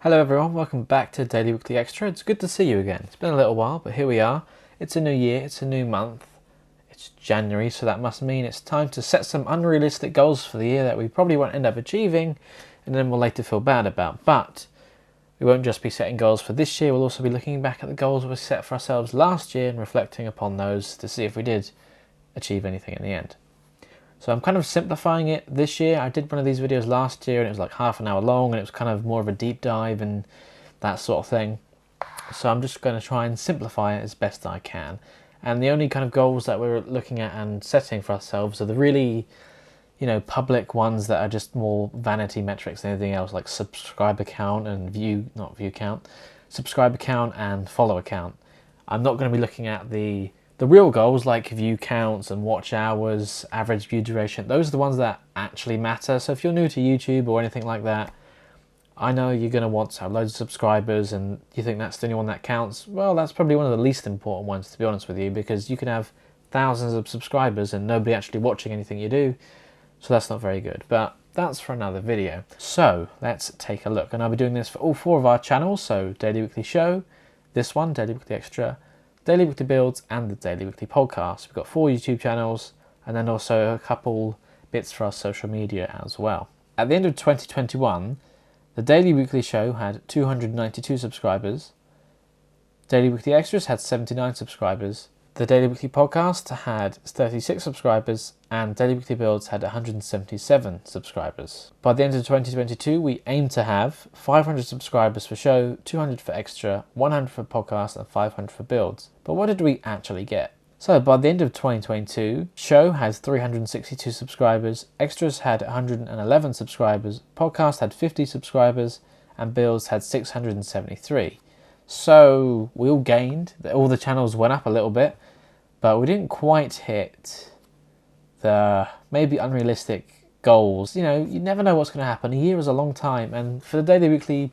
Hello everyone, welcome back to Daily Weekly Extra. It's good to see you again. It's been a little while, but here we are. It's a new year, it's a new month. It's January, so that must mean it's time to set some unrealistic goals for the year that we probably won't end up achieving and then we'll later feel bad about. But we won't just be setting goals for this year, we'll also be looking back at the goals we set for ourselves last year and reflecting upon those to see if we did achieve anything in the end. So I'm kind of simplifying it this year. I did one of these videos last year and it was like half an hour long and it was kind of more of a deep dive and that sort of thing. So I'm just going to try and simplify it as best I can. And the only kind of goals that we're looking at and setting for ourselves are the really, public ones that are just more vanity metrics than anything else, like subscriber count and subscriber count and follower count. I'm not going to be looking at the real goals like view counts and watch hours, average view duration. Those are the ones that actually matter. So if you're new to YouTube or anything like that, I know you're going to want to have loads of subscribers and you think that's the only one that counts. Well, that's probably one of the least important ones, to be honest with you, because you can have thousands of subscribers and nobody actually watching anything you do. So that's not very good, but that's for another video. So let's take a look. And I'll be doing this for all four of our channels. So Daily Weekly Show, this one, Daily Weekly Extra, Daily Weekly Builds and the Daily Weekly Podcast. We've got 4 YouTube channels and then also a couple bits for our social media as well. At the end of 2021, the Daily Weekly Show had 292 subscribers, Daily Weekly Extras had 79 subscribers, the Daily Weekly Podcast had 36 subscribers and Daily Weekly Builds had 177 subscribers. By the end of 2022, we aim to have 500 subscribers for show, 200 for extra, 100 for podcast and 500 for builds. But what did we actually get? So by the end of 2022, show has 362 subscribers, extras had 111 subscribers, podcast had 50 subscribers and builds had 673. So we all gained, all the channels went up a little bit, but we didn't quite hit the maybe unrealistic goals. You never know what's going to happen. A year is a long time, and for the Daily Weekly,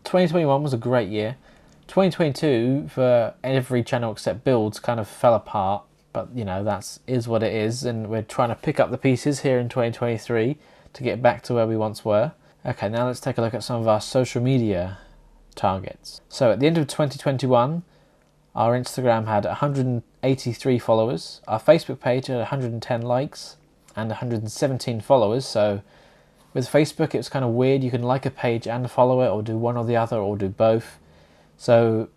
2021 was a great year. 2022 for every channel except builds kind of fell apart, but that is what it is, and we're trying to pick up the pieces here in 2023 to get back to where we once were. Okay, now let's take a look at some of our social media targets. So at the end of 2021, our Instagram had 183 followers, our Facebook page had 110 likes and 117 followers. So with Facebook, it's kind of weird. You can like a page and follow it, or do one or the other, or do both. So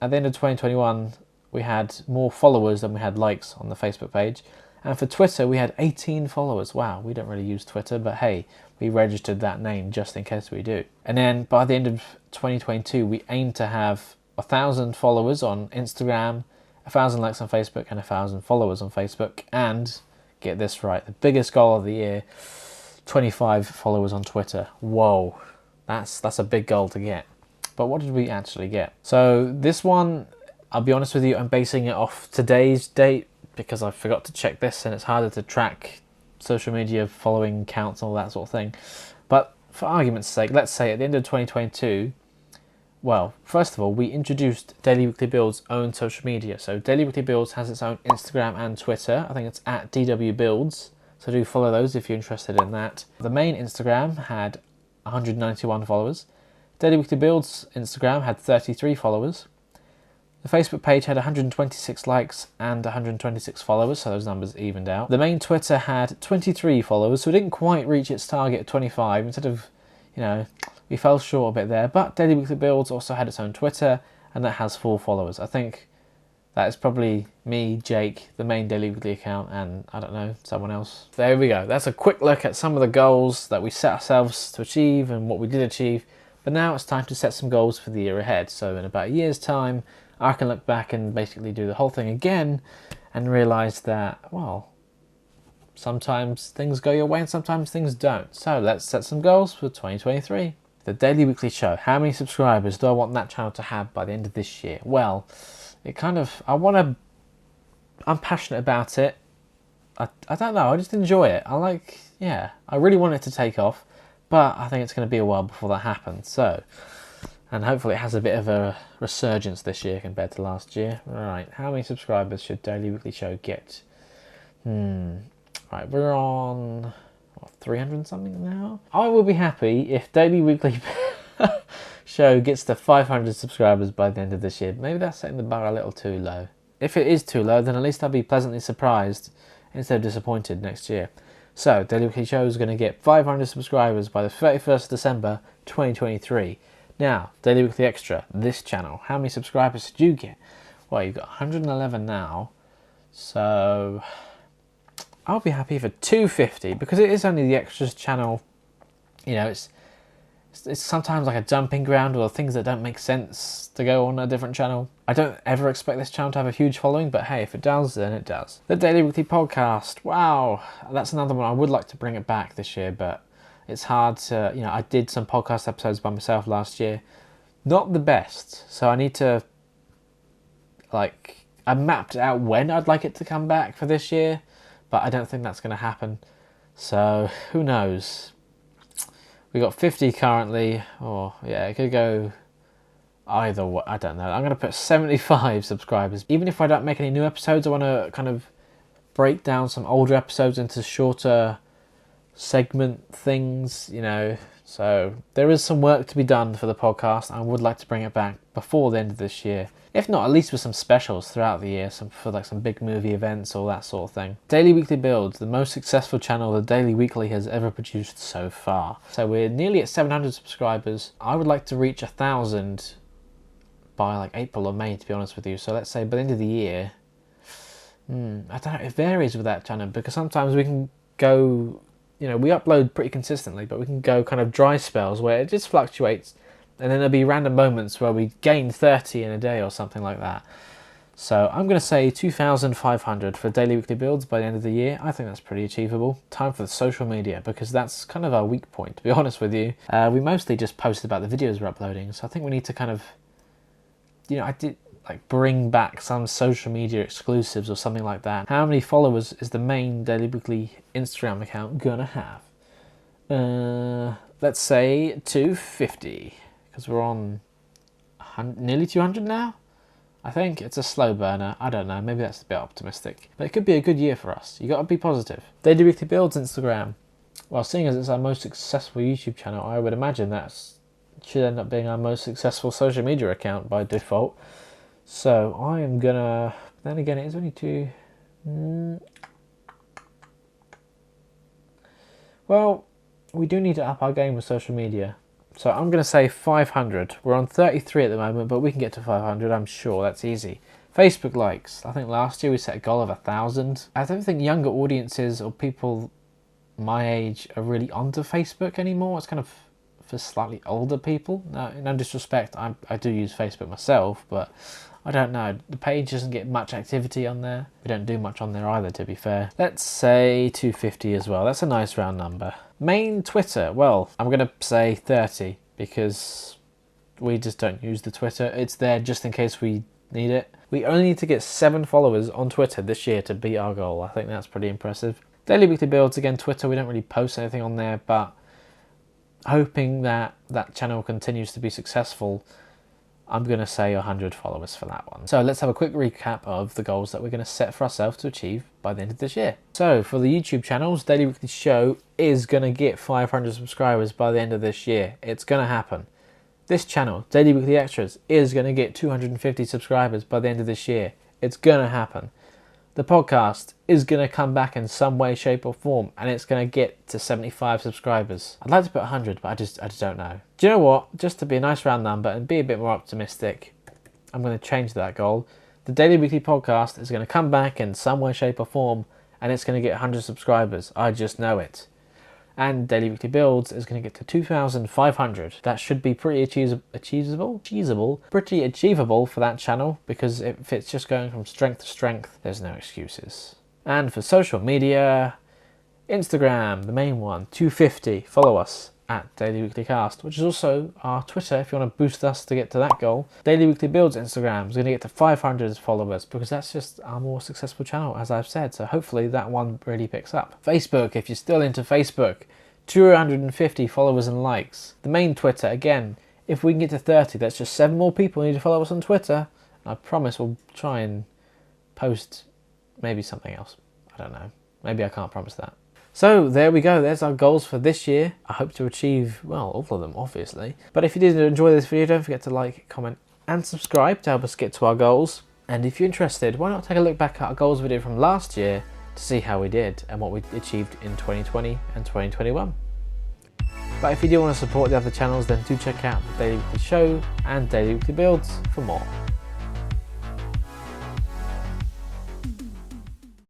at the end of 2021, we had more followers than we had likes on the Facebook page. And for Twitter, we had 18 followers. Wow, we don't really use Twitter, but hey, we registered that name just in case we do. And then by the end of 2022, we aim to have 1,000 followers on Instagram, 1,000 likes on Facebook, and 1,000 followers on Facebook. And get this right, the biggest goal of the year, 25 followers on Twitter. Whoa, that's a big goal to get. But what did we actually get? So this one, I'll be honest with you, I'm basing it off today's date because I forgot to check this and it's harder to track social media following counts and all that sort of thing. But for argument's sake, let's say at the end of 2022, well, first of all, we introduced Daily Weekly Builds' own social media. So Daily Weekly Builds has its own Instagram and Twitter. I think it's at DW Builds. So do follow those if you're interested in that. The main Instagram had 191 followers. Daily Weekly Builds' Instagram had 33 followers. The Facebook page had 126 likes and 126 followers, so those numbers evened out. The main Twitter had 23 followers, so it didn't quite reach its target of 25. Instead of, we fell short a bit there. But Daily Weekly Builds also had its own Twitter, and that has 4 followers. I think that is probably me, Jake, the main Daily Weekly account, and I don't know, someone else. There we go. That's a quick look at some of the goals that we set ourselves to achieve and what we did achieve. But now it's time to set some goals for the year ahead. So in about a year's time, I can look back and basically do the whole thing again and realise that, well, sometimes things go your way and sometimes things don't. So let's set some goals for 2023. The Daily Weekly Show. How many subscribers do I want that channel to have by the end of this year? Well, I'm passionate about it. I don't know, I just enjoy it. I really want it to take off, but I think it's going to be a while before that happens. So, and hopefully it has a bit of a resurgence this year compared to last year. Right, how many subscribers should Daily Weekly Show get? Right, we're on 300 something now. I will be happy if Daily Weekly show gets to 500 subscribers by the end of this year. Maybe that's setting the bar a little too low. If it is too low, then at least I'll be pleasantly surprised instead of disappointed next year. So, Daily Weekly Show is going to get 500 subscribers by the 31st of December 2023. Now, Daily Weekly Extra, this channel, how many subscribers did you get? Well, you've got 111 now, so I'll be happy for 250 because it is only the Extras channel. You know, it's sometimes like a jumping ground or things that don't make sense to go on a different channel. I don't ever expect this channel to have a huge following, but hey, if it does, then it does. The Daily Weekly Podcast, wow, that's another one. I would like to bring it back this year, but it's hard to, you know, I did some podcast episodes by myself last year. Not the best, so I need to, I mapped out when I'd like it to come back for this year, but I don't think that's going to happen. So, who knows? We got 50 currently, or yeah, it could go either way, I don't know. I'm going to put 75 subscribers. Even if I don't make any new episodes, I want to kind of break down some older episodes into shorter segment things, you know. So there is some work to be done for the podcast. I would like to bring it back before the end of this year. If not, at least with some specials throughout the year, some big movie events, all that sort of thing. Daily Weekly Builds, the most successful channel the Daily Weekly has ever produced so far. So we're nearly at 700 subscribers. I would like to reach 1,000 by like April or May, to be honest with you. So let's say by the end of the year, I don't know, it varies with that channel because sometimes we can go, you know, we upload pretty consistently, but we can go kind of dry spells where it just fluctuates. And then there'll be random moments where we gain 30 in a day or something like that. So I'm going to say 2,500 for Daily Weekly Builds by the end of the year. I think that's pretty achievable. Time for the social media, because that's kind of our weak point, to be honest with you. We mostly just post about the videos we're uploading. So I think we need to kind of, you know, I did like bring back some social media exclusives or something like that. How many followers is the main Daily Weekly Instagram account gonna have? Let's say 250. Because we're on nearly 200 now? I think it's a slow burner. I don't know. Maybe that's a bit optimistic. But it could be a good year for us. You got to be positive. Daily Weekly Builds Instagram. Well, seeing as it's our most successful YouTube channel, I would imagine that should end up being our most successful social media account by default. So I am going to... Then again, it is only two... Well, we do need to up our game with social media. So I'm going to say 500. We're on 33 at the moment, but we can get to 500, I'm sure. That's easy. Facebook likes. I think last year we set a goal of 1,000. I don't think younger audiences or people my age are really onto Facebook anymore. It's kind of for slightly older people. No disrespect, I do use Facebook myself, but I don't know. The page doesn't get much activity on there. We don't do much on there either, to be fair. Let's say 250 as well. That's a nice round number. Main Twitter, well, I'm going to say 30 because we just don't use the Twitter. It's there just in case we need it. We only need to get 7 followers on Twitter this year to beat our goal. I think that's pretty impressive. Daily Weekly Builds, again, Twitter, we don't really post anything on there, but hoping that that channel continues to be successful, I'm going to say 100 followers for that one. So let's have a quick recap of the goals that we're going to set for ourselves to achieve by the end of this year. So for the YouTube channels, Daily Weekly Show is going to get 500 subscribers by the end of this year. It's going to happen. This channel, Daily Weekly Extras, is going to get 250 subscribers by the end of this year. It's going to happen. The podcast is going to come back in some way, shape or form, and it's going to get to 75 subscribers. I'd like to put 100, but I just don't know. Do you know what? Just to be a nice round number and be a bit more optimistic, I'm going to change that goal. The Daily Weekly Podcast is going to come back in some way, shape or form, and it's going to get 100 subscribers. I just know it. And Daily Weekly Builds is going to get to 2,500. That should be pretty achievable for that channel, because if it's just going from strength to strength, there's no excuses. And for social media, Instagram, the main one, 250. Follow us at Daily Weekly Cast, which is also our Twitter if you want to boost us to get to that goal. Daily Weekly Builds Instagram is going to get to 500 followers because that's just our more successful channel, as I've said. So hopefully that one really picks up. Facebook, if you're still into Facebook, 250 followers and likes. The main Twitter, again, if we can get to 30, that's just 7 more people who need to follow us on Twitter. I promise we'll try and post maybe something else. I don't know. Maybe I can't promise that. So there we go, there's our goals for this year. I hope to achieve, well, all of them obviously. But if you did enjoy this video, don't forget to like, comment and subscribe to help us get to our goals. And if you're interested, why not take a look back at our goals video from last year to see how we did and what we achieved in 2020 and 2021. But if you do want to support the other channels, then do check out the Daily Weekly Show and Daily Weekly Builds for more.